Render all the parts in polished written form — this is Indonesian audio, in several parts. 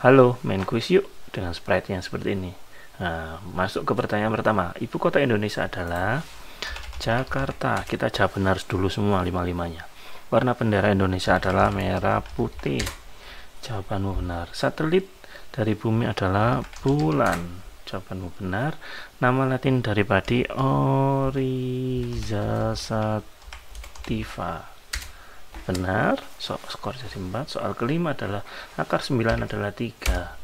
Halo, main kuis yuk dengan sprite yang seperti ini. Nah, masuk ke pertanyaan pertama. Ibu kota Indonesia adalah Jakarta. Kita jawab benar dulu semua lima-limanya. Warna bendera Indonesia adalah merah putih. Jawabanmu benar. Satelit dari bumi adalah bulan. Jawabanmu benar. Nama latin dari padi Oryza sativa. Benar. Skor jadi 4. Soal kelima adalah akar 9 adalah 3.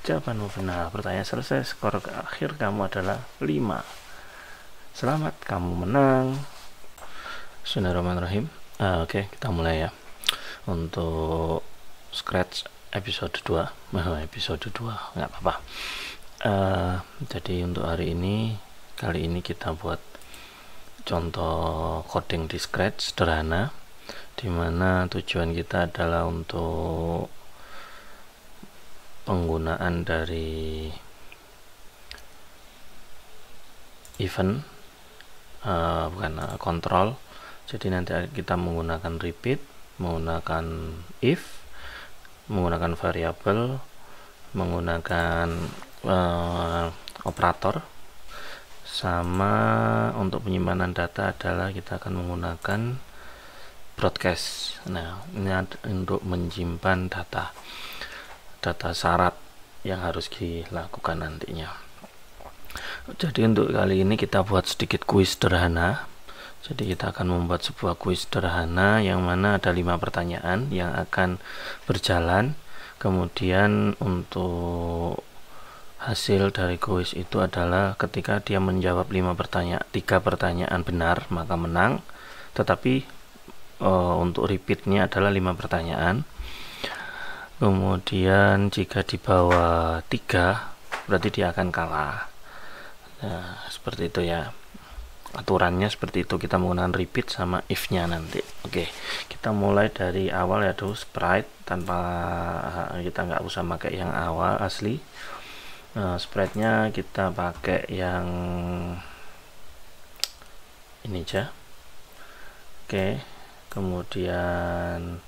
Jawabanmu benar. Pertanyaan selesai. Skor akhir kamu adalah 5. Selamat, kamu menang. Bismillahirrahmanirrahim. Oke, kita mulai ya. Untuk scratch episode 2. Episode 2 nggak apa-apa. Jadi untuk hari ini, kali ini kita buat contoh coding di scratch sederhana, dimana tujuan kita adalah untuk penggunaan dari event, bukan kontrol. Jadi nanti kita menggunakan repeat, menggunakan if, menggunakan variabel, menggunakan operator, sama untuk penyimpanan data adalah kita akan menggunakan broadcast. Nah, ini untuk menyimpan data syarat yang harus dilakukan nantinya. Jadi untuk kali ini kita buat sedikit kuis sederhana. Jadi kita akan membuat sebuah kuis sederhana yang mana ada 5 pertanyaan yang akan berjalan. Kemudian untuk hasil dari kuis itu adalah ketika dia menjawab 3 pertanyaan benar maka menang. Tetapi untuk repeatnya adalah 5 pertanyaan. Kemudian jika di bawah 3 berarti dia akan kalah. Nah, seperti itu ya, aturannya seperti itu. Kita menggunakan repeat sama if nya nanti. Oke, kita mulai dari awal ya tuh, sprite, tanpa kita nggak usah pakai yang awal asli. Sprite nya kita pakai yang ini aja. Oke, kemudian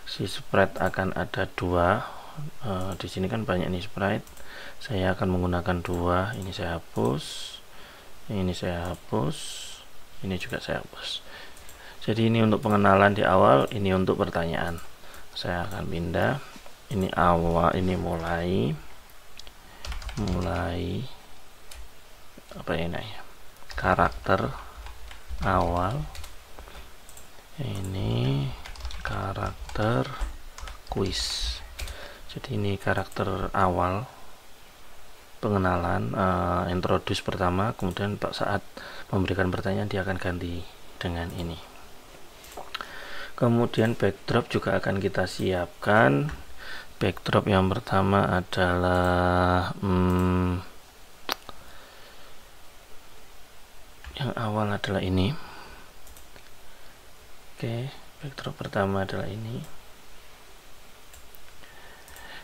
si sprite akan ada 2. Di sini kan banyak nih sprite, saya akan menggunakan 2. Ini saya hapus, ini saya hapus, ini juga saya hapus. Jadi ini untuk pengenalan di awal, ini untuk pertanyaan. Saya akan pindah, ini awal, ini mulai apa ini ya, karakter awal, ini karakter kuis. Jadi ini karakter awal pengenalan, introduce pertama, kemudian saat memberikan pertanyaan dia akan ganti dengan ini. Kemudian backdrop juga akan kita siapkan. Backdrop yang pertama adalah yang awal adalah ini. Oke, backdrop pertama adalah ini.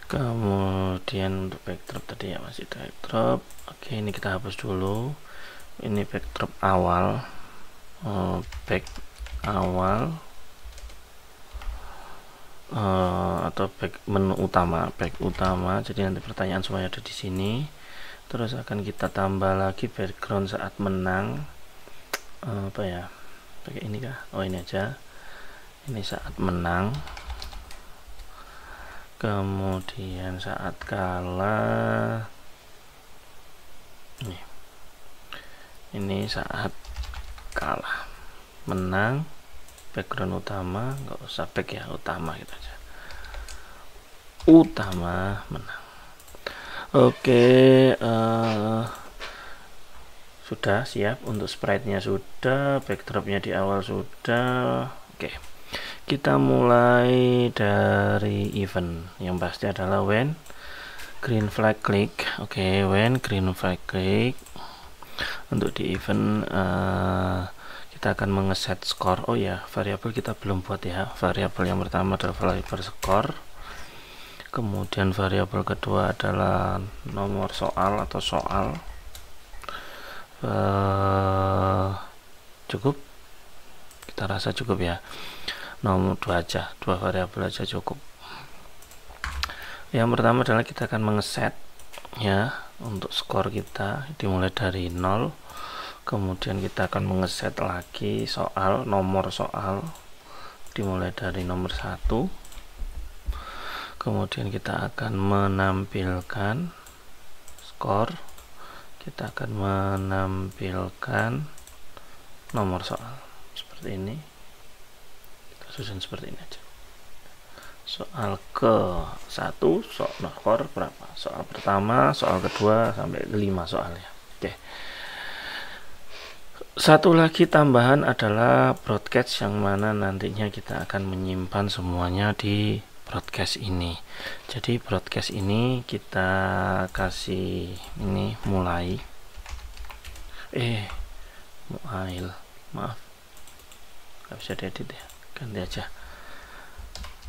Kemudian untuk backdrop tadi ya masih backdrop. Oke, ini kita hapus dulu. Ini backdrop awal, back awal, atau back menu utama, back utama. Jadi nanti pertanyaan semuanya ada di sini. Terus akan kita tambah lagi background saat menang. Apa ya? Pakai ini kah? Oh, ini aja. Ini saat menang. Kemudian saat kalah, ini saat kalah. Menang, background utama, nggak usah back ya, utama gitu aja. Utama, menang. Oke, sudah siap untuk sprite-nya, sudah backdrop-nya di awal sudah. Oke, kita mulai dari event. Yang pasti adalah when green flag click. Oke, when green flag click. Untuk di event kita akan mengeset skor. Oh ya, variabel kita belum buat ya. Variabel yang pertama adalah variabel skor. Kemudian variabel kedua adalah nomor soal atau soal. Cukup, kita rasa cukup ya. Nomor 2 aja, 2 variabel aja cukup. Yang pertama adalah kita akan mengeset ya untuk skor kita dimulai dari 0, kemudian kita akan mengeset lagi nomor soal dimulai dari nomor 1, kemudian kita akan menampilkan skor, kita akan menampilkan nomor soal seperti ini, kita susun seperti ini aja. Soal ke-1 skor berapa, soal pertama, soal kedua sampai 5 soalnya. Oke. Satu lagi tambahan adalah broadcast, yang mana nantinya kita akan menyimpan semuanya di broadcast ini. Jadi broadcast ini kita kasih ini mulai maaf, nggak bisa diedit ya, ganti aja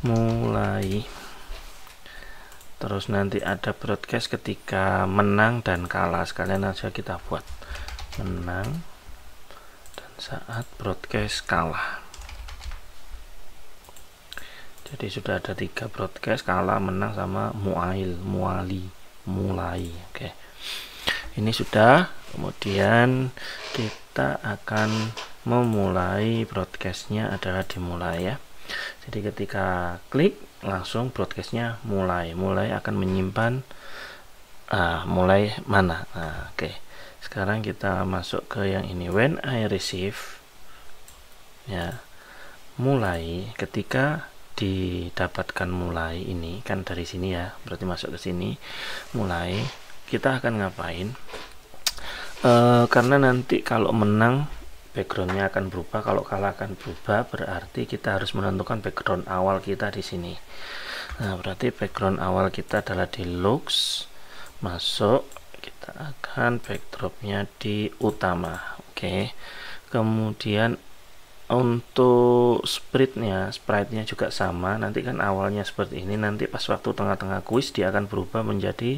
mulai. Terus nanti ada broadcast ketika menang dan kalah, sekalian aja kita buat menang dan saat broadcast kalah. Jadi sudah ada 3 broadcast, kalah, menang, sama mulai. Oke, ini sudah. Kemudian kita akan memulai broadcastnya adalah dimulai ya. Jadi ketika klik langsung broadcastnya mulai akan menyimpan mulai mana. Oke. Sekarang kita masuk ke yang ini, when I receive ya, mulai. Ketika didapatkan mulai ini kan dari sini ya, berarti masuk ke sini mulai, kita akan ngapain? Karena nanti kalau menang backgroundnya akan berubah, kalau kalah akan berubah, berarti kita harus menentukan background awal kita di sini. Nah, berarti background awal kita adalah di looks, masuk, kita akan backdropnya di utama. Oke. Kemudian untuk sprite-nya juga sama, nanti kan awalnya seperti ini, nanti pas waktu tengah-tengah kuis dia akan berubah menjadi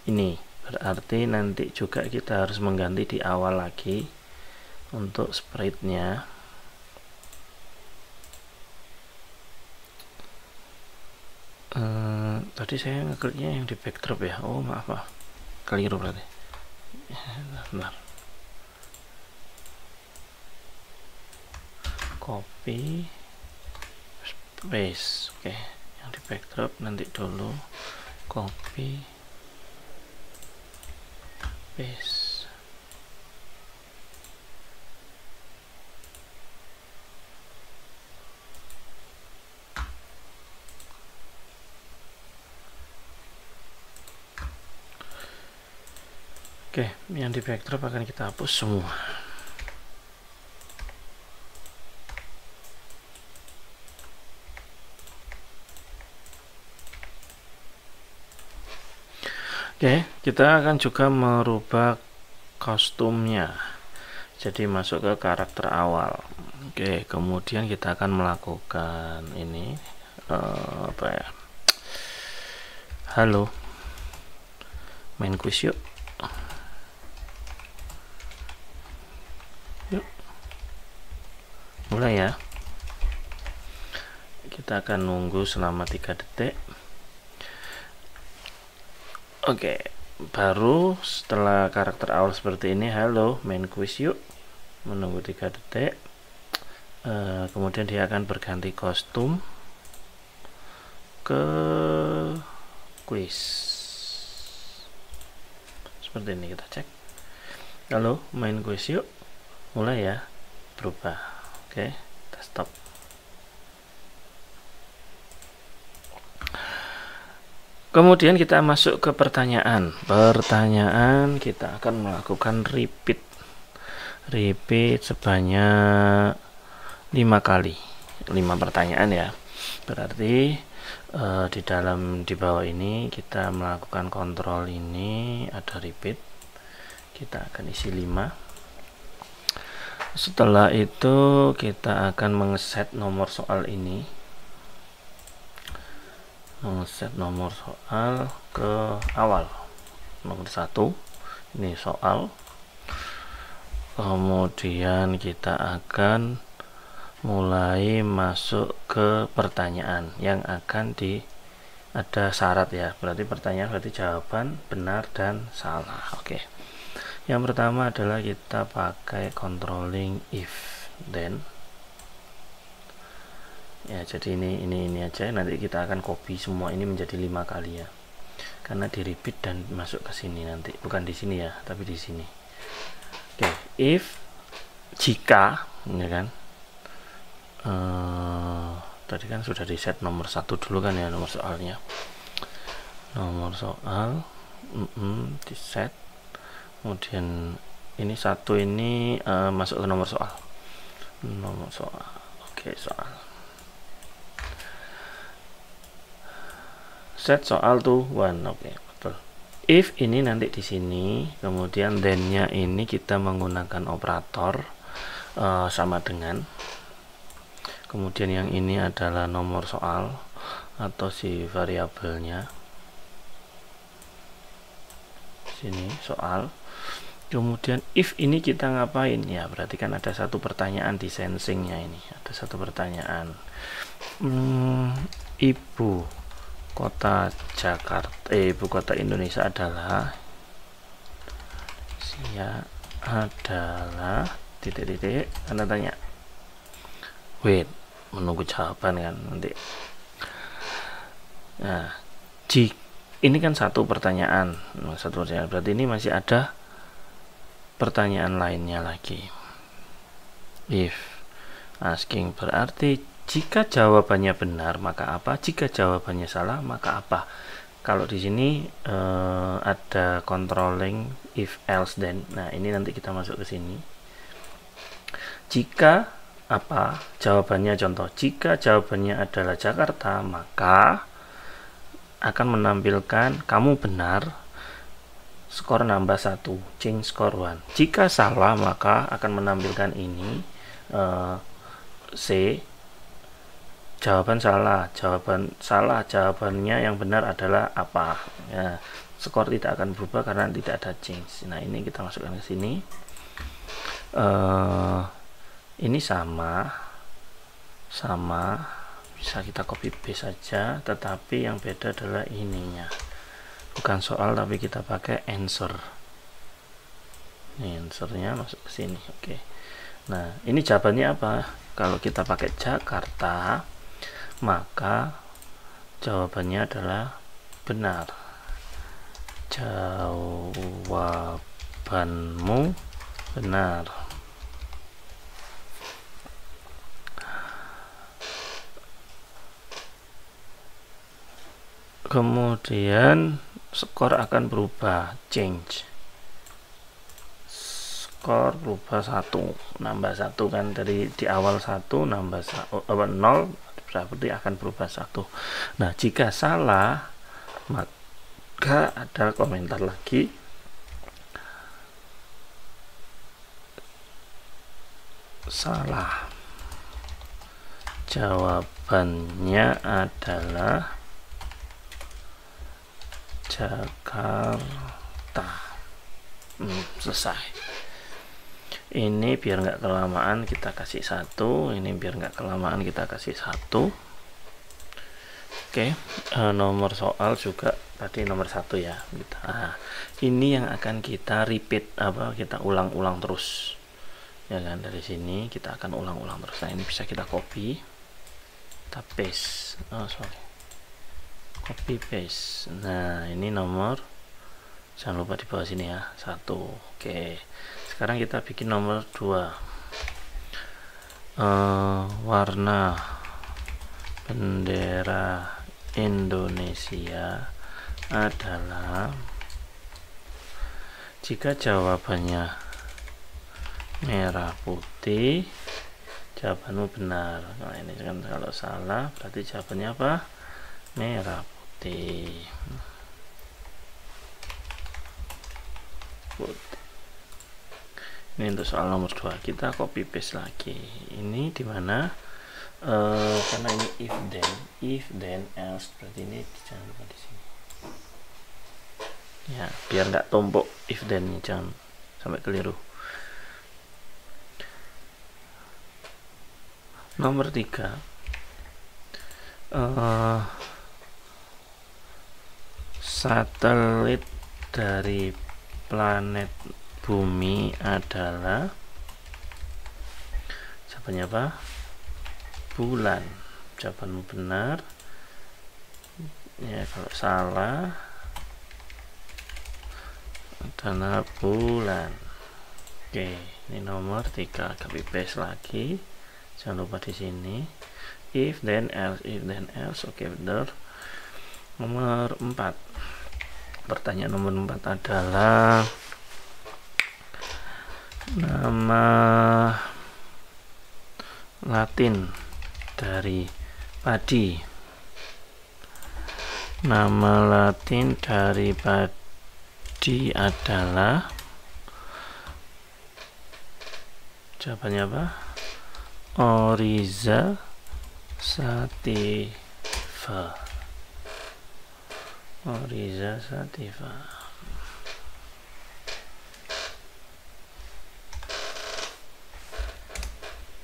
ini, berarti nanti juga kita harus mengganti di awal lagi. Untuk sprite-nya tadi saya ngekliknya yang di backdrop ya, oh maaf keliru berarti. Bentar. Copy paste. Oke, yang di backdrop nanti dulu, copy paste. Oke, yang di backdrop akan kita hapus semua. Oke, kita akan juga merubah kostumnya. Jadi masuk ke karakter awal. Oke, kemudian kita akan melakukan ini apa ya? Halo, main kuis yuk. Mulai ya. Kita akan nunggu selama 3 detik. Oke, baru setelah karakter awal seperti ini, halo main kuis yuk, menunggu 3 detik. Kemudian dia akan berganti kostum ke kuis seperti ini. Kita cek, halo main kuis yuk, mulai ya, berubah. Oke, kita stop. Kemudian kita masuk ke pertanyaan. Kita akan melakukan repeat sebanyak 5 kali, 5 pertanyaan ya. Berarti di bawah ini kita melakukan kontrol ini, ada repeat, kita akan isi 5. Setelah itu kita akan mengeset nomor soal ini, mengeset nomor soal ke awal, nomor 1 ini soal. Kemudian kita akan mulai masuk ke pertanyaan yang akan ada syarat ya, berarti pertanyaan berarti jawaban benar dan salah. Oke. Yang pertama adalah kita pakai controlling if then. Ya, jadi ini aja, nanti kita akan copy semua ini menjadi 5 kali ya. Karena di repeat dan masuk ke sini nanti, bukan di sini ya, tapi di sini. Oke, if jika ya kan. Tadi kan sudah di set nomor 1 dulu kan ya, nomor soalnya. Nomor soal di set. Kemudian ini satu ini masuk ke nomor soal. Nomor soal. Oke, soal. Set soal to 1. Oke, betul. If ini nanti di sini, kemudian then-nya ini kita menggunakan operator sama dengan. Kemudian yang ini adalah nomor soal atau si variabelnya. Sini soal. Kemudian if ini kita ngapain ya, berarti kan ada satu pertanyaan di sensingnya ini, ada satu pertanyaan. Ibu kota Jakarta, ibu kota Indonesia adalah titik-titik tanda tanya. Wait, menunggu jawaban kan nanti. Nah, ini kan satu pertanyaan, berarti ini masih ada pertanyaan lainnya lagi. If asking berarti jika jawabannya benar maka apa, jika jawabannya salah maka apa. Kalau di sini ada controlling if else then. Nah, ini nanti kita masuk ke sini. Jika apa jawabannya, contoh jika jawabannya adalah Jakarta maka akan menampilkan kamu benar, skor nambah 1, change score 1. Jika salah maka akan menampilkan ini C, jawaban salah, jawabannya yang benar adalah apa ya, skor tidak akan berubah karena tidak ada change. Nah, ini kita masukkan ke sini. Ini sama bisa kita copy paste saja, tetapi yang beda adalah ininya, bukan soal tapi kita pakai answer. Ini answernya masuk ke sini. Oke. Nah, ini jawabannya apa? Kalau kita pakai Jakarta maka jawabannya adalah benar. Jawabanmu benar. Kemudian skor akan berubah, change. Skor berubah 1, nambah 1 kan, dari di awal 1 nambah 0 berarti akan berubah 1. Nah, jika salah maka ada komentar lagi. Salah. Jawabannya adalah Jakarta. Selesai. Ini biar nggak kelamaan kita kasih 1, ini biar nggak kelamaan kita kasih 1. Oke, nomor soal juga tadi nomor 1 ya. Nah, ini yang akan kita repeat, kita ulang-ulang terus ya kan. Dari sini kita akan ulang-ulang terus. Nah, ini bisa kita copy, kita paste. Copy paste. Nah, ini nomor, jangan lupa di bawah sini ya, 1. Oke, sekarang kita bikin nomor 2. Warna bendera Indonesia adalah, jika jawabannya merah putih jawabanmu benar. Nah, ini kan kalau salah berarti jawabannya apa? Merah putih. Ini untuk soal nomor 2. Kita copy paste lagi. Ini dimana karena ini if then else, berarti ini jangan lupa di sini ya, biar nggak tumpuk if then, jangan sampai keliru. Nomor 3, satelit dari planet bumi adalah, jawabannya apa? Bulan. Jawabanmu benar ya. Kalau salah adalah bulan. Oke, ini nomor 3. Copy paste lagi, jangan lupa di sini if then else. Oke, benar. Nomor 4, pertanyaan nomor 4 adalah nama Latin dari padi. Nama Latin dari padi adalah, jawabannya apa? Oryza sativa. Oryza sativa.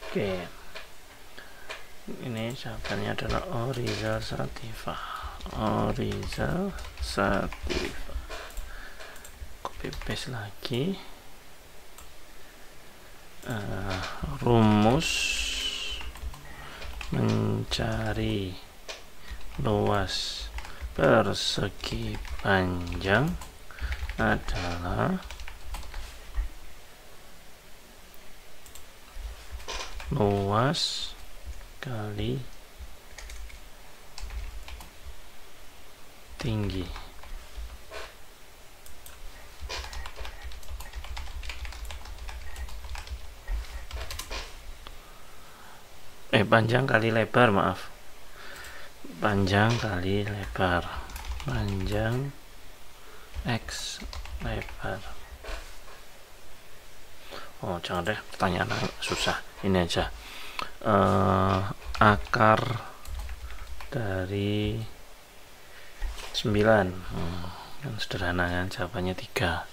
Oke, ini jawabannya adalah Oryza sativa. Oryza sativa. Copy paste lagi. Rumus mencari luas persegi panjang adalah luas kali tinggi. Panjang kali lebar, maaf. Panjang kali lebar. Panjang X lebar. Oh, jangan deh, pertanyaan susah. Ini aja. Akar dari 9. Yang sederhana kan, jawabannya 3.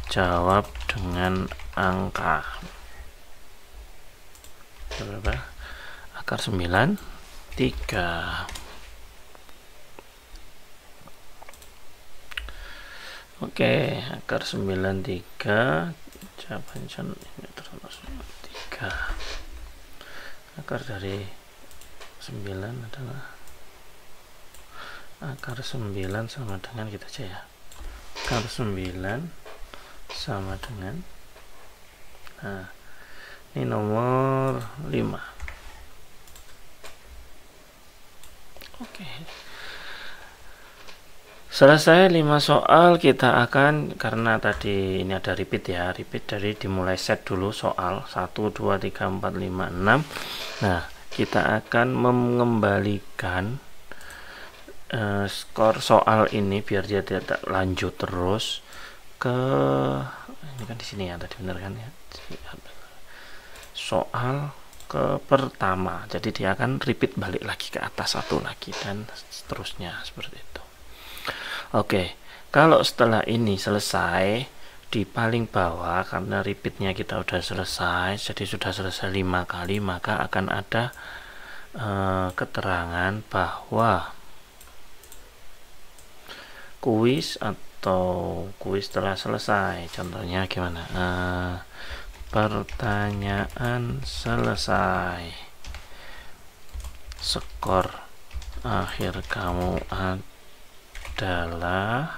Jawab dengan angka. Berapa? Akar 9, 3. Oke, akar 9, 3. Jawabannya ini terus 3. Akar dari 9 adalah, akar 9 sama dengan, kita aja ya. Akar 9 sama dengan, nah, ini nomor 5. Oke. Selesai 5 soal. Kita akan, karena tadi ini ada repeat ya, repeat dari dimulai set dulu soal 1, 2, 3, 4, 5, 6. Nah, kita akan mengembalikan skor soal ini biar dia tidak lanjut terus ke, ini kan di sini ya tadi, bener kan ya, soal ke pertama. Jadi dia akan repeat balik lagi ke atas satu lagi dan seterusnya seperti itu. Oke, kalau setelah ini selesai di paling bawah, karena repeatnya kita udah selesai, jadi sudah selesai 5 kali, maka akan ada keterangan bahwa kuis atau kuis telah selesai. Contohnya gimana? Pertanyaan selesai. Skor akhir kamu adalah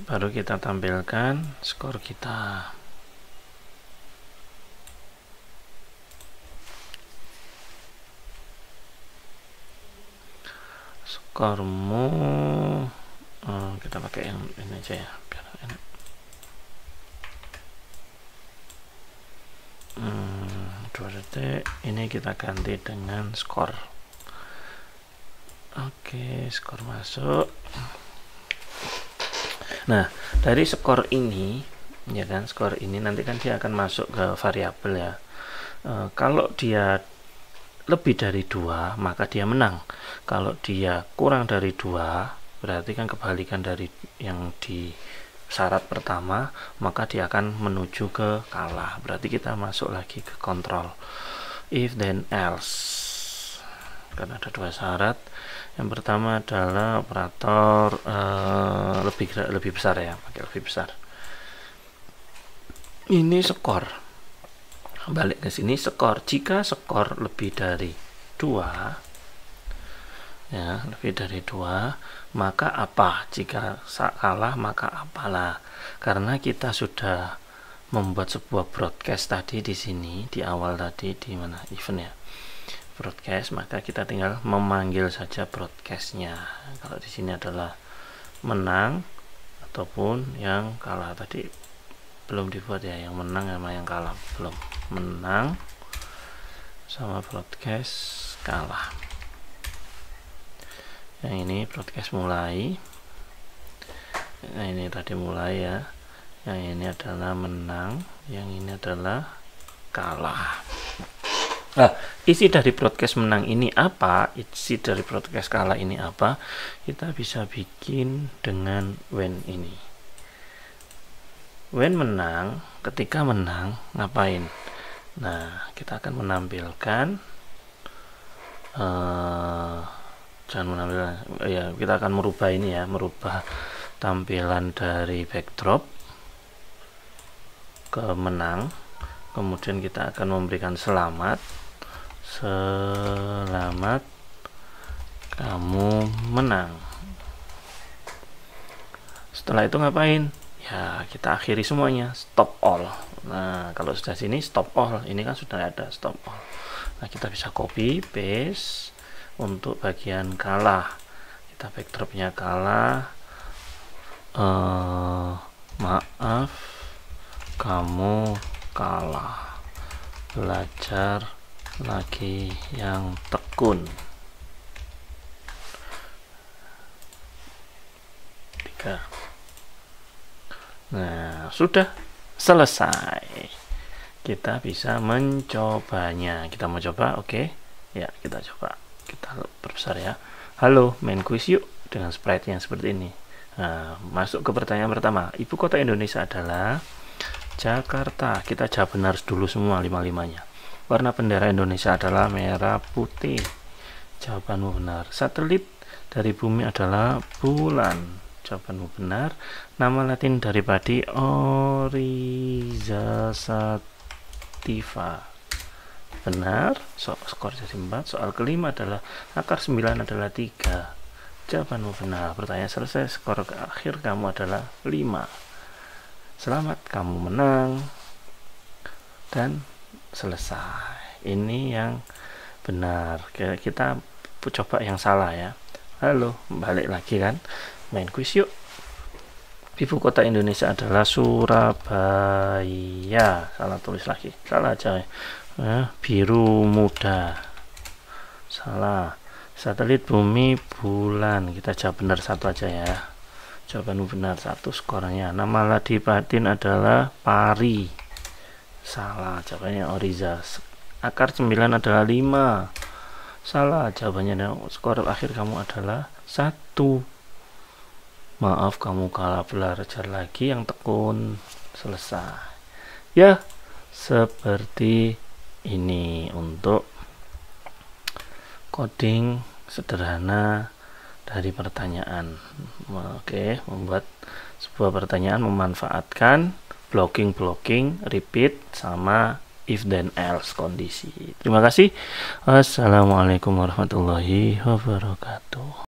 baru kita tampilkan skor kita. Skormu kita pakai yang ini aja ya biar enak. 2 detik. Ini kita ganti dengan skor. Oke, skor masuk. Nah, dari skor ini ya kan, skor ini nanti kan dia akan masuk ke variabel ya. Kalau dia lebih dari 2 maka dia menang. Kalau dia kurang dari 2 berarti kan kebalikan dari yang di syarat pertama, maka dia akan menuju ke kalah. Berarti kita masuk lagi ke kontrol if then else, karena ada dua syarat. Yang pertama adalah operator lebih besar ya, pakai lebih besar. Ini skor, balik ke sini, skor. Jika skor lebih dari 2 ya, lebih dari 2, maka apa? Jika kalah maka apalah. Karena kita sudah membuat sebuah broadcast tadi di sini di awal tadi, di mana event ya, broadcast, maka kita tinggal memanggil saja broadcastnya. Kalau di sini adalah menang ataupun yang kalah, tadi belum dibuat ya, yang menang sama yang kalah belum. Menang sama broadcast kalah. Yang ini broadcast mulai, nah ini tadi mulai ya, yang ini adalah menang, yang ini adalah kalah. Nah, isi dari broadcast menang ini apa? Isi dari broadcast kalah ini apa? Kita bisa bikin dengan when ini. When menang, ketika menang, ngapain? Nah, kita akan menampilkan kita akan merubah ini ya, merubah tampilan dari backdrop ke menang. Kemudian kita akan memberikan selamat kamu menang. Setelah itu ngapain? Ya, kita akhiri semuanya, stop all. Nah, kalau sudah sini stop all, ini kan sudah ada stop all. Nah, kita bisa copy paste untuk bagian kalah. Kita backdropnya kalah, maaf kamu kalah, belajar lagi yang tekun. 3. Nah, sudah selesai. Kita bisa mencobanya. Kita mau coba, oke? Ya, kita coba. Kita perbesar ya. Halo, main kuis yuk dengan sprite yang seperti ini. Nah, masuk ke pertanyaan pertama. Ibu kota Indonesia adalah Jakarta. Kita jawab benar dulu semua 5-5-nya. Warna bendera Indonesia adalah merah putih. Jawabanmu benar. Satelit dari bumi adalah bulan. Jawabanmu benar. Nama latin dari padi Oryza sativa. Benar. Skor jadi 4. Soal kelima adalah akar 9 adalah 3. Jawabanmu benar. Pertanyaan selesai. Skor akhir kamu adalah 5. Selamat, kamu menang. Dan selesai. Ini yang benar. Kita coba yang salah ya. Halo, balik lagi kan, main kuis yuk. Ibu kota Indonesia adalah Surabaya. Salah tulis lagi, salah aja ya. Biru muda, salah. Satelit bumi bulan, kita jawab benar 1 aja ya. Jawabanmu benar 1 skornya. Nama ladipatin adalah pari, salah. Jawabannya Oryza. Akar 9 adalah 5, salah. Jawabannya skor akhir kamu adalah 1. Maaf kamu kalah, belajar lagi yang tekun. Selesai ya, seperti ini untuk coding sederhana dari pertanyaan. Oke, membuat sebuah pertanyaan memanfaatkan blocking, repeat, sama if then else kondisi. Terima kasih. Assalamualaikum warahmatullahi wabarakatuh.